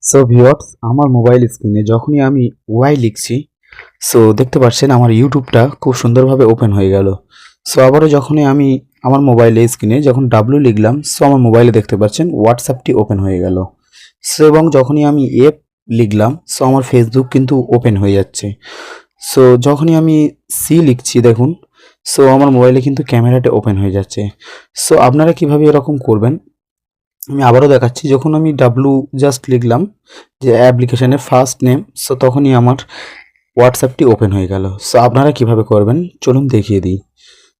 So viewers, আমার mobile স্ক্রিনে যখনই আমি ওয়াই লিখছি, সো দেখতে পাচ্ছেন আমার ইউটিউবটা খুব সুন্দরভাবে ওপেন হয়ে গেল। সো আবারও যখনই আমি আমার মোবাইলে স্ক্রিনে যখন ডাব্লিউ লিখলাম, সো আমার মোবাইলে দেখতে পাচ্ছেন হোয়াটসঅ্যাপটি ওপেন হয়ে গেল। সো এবং যখনই আমি এফ লিখলাম, সো আমার ফেসবুক কিন্তু ওপেন হয়ে যাচ্ছে। সো যখনই আমি সি লিখছি দেখুন, সো আমার মোবাইলে কিন্তু ক্যামেরাটা ওপেন হয়ে যাচ্ছে। সো আপনারা কিভাবে এরকম করবেন আমি আবারও দেখাচ্ছি। যখন আমি ডাব্লু জাস্ট লিখলাম যে অ্যাপ্লিকেশনের ফার্স্ট নেম, সো তখনই আমার হোয়াটসঅ্যাপটি ওপেন হয়ে গেল। সো আপনারা কিভাবে করবেন চলুন দেখিয়ে দিই।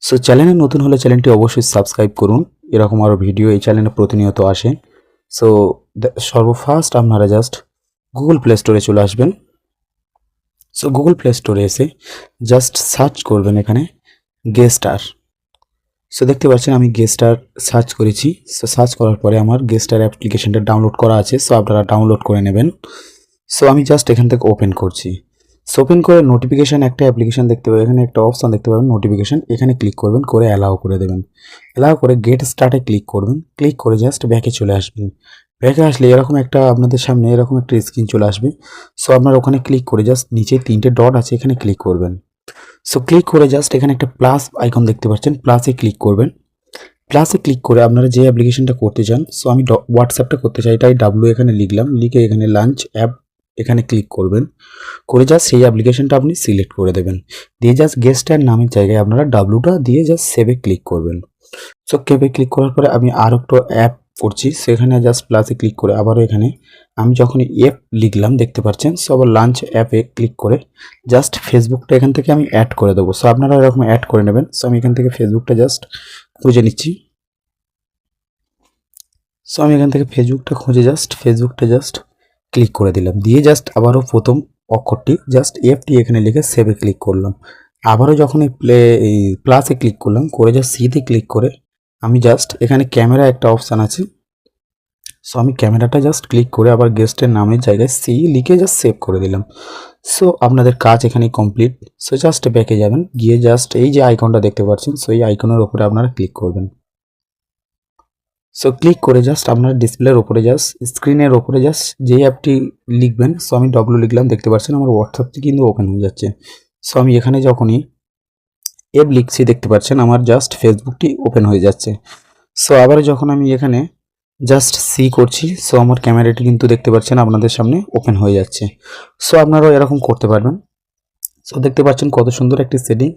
সো চ্যানেলে নতুন হলে চ্যানেলটি অবশ্যই সাবস্ক্রাইব করুন, এরকম আরও ভিডিও এই চ্যানেলে প্রতিনিয়ত আসে। সো সর্বফার্স্ট আপনারা জাস্ট গুগল প্লে স্টোরে চলে আসবেন। সো গুগল প্লে স্টোরে এসে জাস্ট সার্চ করবেন এখানে গেস্টার। সো দেখতে পাচ্ছেন আমি গেস্টার সার্চ করেছি। সো সার্চ করার পরে আমার গেস্টার অ্যাপ্লিকেশনটা ডাউনলোড করা আছে, সো আপনারা ডাউনলোড করে নেবেন। সো আমি জাস্ট এখান থেকে ওপেন করছি। সো ওপেন করে নোটিফিকেশান একটা অ্যাপ্লিকেশন দেখতে পাবেন, এখানে একটা অপশান দেখতে পাবেন নোটিফিকেশান, এখানে ক্লিক করবেন, করে অ্যালাউ করে দেবেন। অ্যালাউ করে গেট স্টার্টে ক্লিক করবেন, ক্লিক করে জাস্ট ব্যাকে চলে আসবেন। ব্যাকে আসলে এরকম একটা আপনাদের সামনে এরকম একটা স্ক্রিন চলে আসবে। সো আপনারা ওখানে ক্লিক করে জাস্ট নিচে 3টে ডট আছে এখানে ক্লিক করবেন। সো ক্লিক করে জাস্ট এখানে একটা প্লাস আইকন দেখতে পাচ্ছেন, প্লাসে ক্লিক করবেন। প্লাসে ক্লিক করে আপনারা যে অ্যাপ্লিকেশনটা করতে চান, সো আমি হোয়াটসঅ্যাপটা করতে চাই, তাই ডাব্লু এখানে লিখলাম, লিখে এখানে লাঞ্চ অ্যাপ এখানে ক্লিক করবেন, করে জাস্ট সেই অ্যাপ্লিকেশনটা আপনি সিলেক্ট করে দেবেন, দিয়ে জাস্ট গেস্টার নামের জায়গায় আপনারা ডাব্লুটা দিয়ে জাস্ট সেভে ক্লিক করবেন। সো সেভে ক্লিক করার পরে আমি আরও একটা অ্যাপ করছি, সেখানে জাস্ট প্লাসে ক্লিক করে আবারও এখানে আমি যখন অ্যাপ লিখলাম দেখতে পাচ্ছেন, সো আবার লাঞ্চ অ্যাপে ক্লিক করে জাস্ট ফেসবুকটা এখান থেকে আমি অ্যাড করে দেবো। সো আপনারা এরকম অ্যাড করে নেবেন। সো আমি এখান থেকে ফেসবুকটা জাস্ট খুঁজে নিচ্ছি। সো আমি এখান থেকে ফেসবুকটা জাস্ট ক্লিক করে দিলাম, দিয়ে জাস্ট আবারও প্রথম অক্ষরটি জাস্ট এফটি এখানে লিখে সেভে ক্লিক করলাম। আবারও যখন এই প্লাসে ক্লিক করলাম, করে জাস্ট সিতে ক্লিক করে আমি জাস্ট এখানে ক্যামেরা একটা অপশান আছে, সো আমি ক্যামেরাটা জাস্ট ক্লিক করে আবার গেস্টের নামের জায়গায় সি লিখে জাস্ট সেভ করে দিলাম। সো আপনাদের কাজ এখানে কমপ্লিট। সো জাস্ট ব্যাকে যাবেন, গিয়ে জাস্ট এই যে আইকনটা দেখতে পাচ্ছেন, সো এই আইকনের ওপরে আপনারা ক্লিক করবেন। সো ক্লিক করে জাস্ট আপনার ডিসপ্লের ওপরে জাস্ট স্ক্রিনের ওপরে জাস্ট যে অ্যাপটি লিখবেন, সো আমি ডব্লু লিখলাম, দেখতে পাচ্ছেন আমার হোয়াটসঅ্যাপটি কিন্তু ওপেন হয়ে যাচ্ছে। সো আমি এখানে যখনই অ্যাপ লিখছি দেখতে পাচ্ছেন আমার জাস্ট ফেসবুকটি ওপেন হয়ে যাচ্ছে। সো আবার যখন আমি এখানে জাস্ট সি করছি, সো আমার ক্যামেরাটি কিন্তু দেখতে পাচ্ছেন আপনাদের সামনে ওপেন হয়ে যাচ্ছে। সো আপনারাও এরকম করতে পারবেন। সো দেখতে পাচ্ছেন কত সুন্দর একটি সেটিং।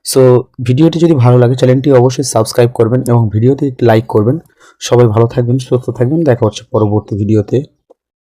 সো ভিডিওটি যদি ভালো লাগে চ্যানেলটি অবশ্যই সাবস্ক্রাইব করবেন এবং ভিডিওতে একটি লাইক করবেন। সবাই ভালো থাকবেন, সুস্থ থাকবেন, দেখা হচ্ছে পরবর্তী ভিডিওতে।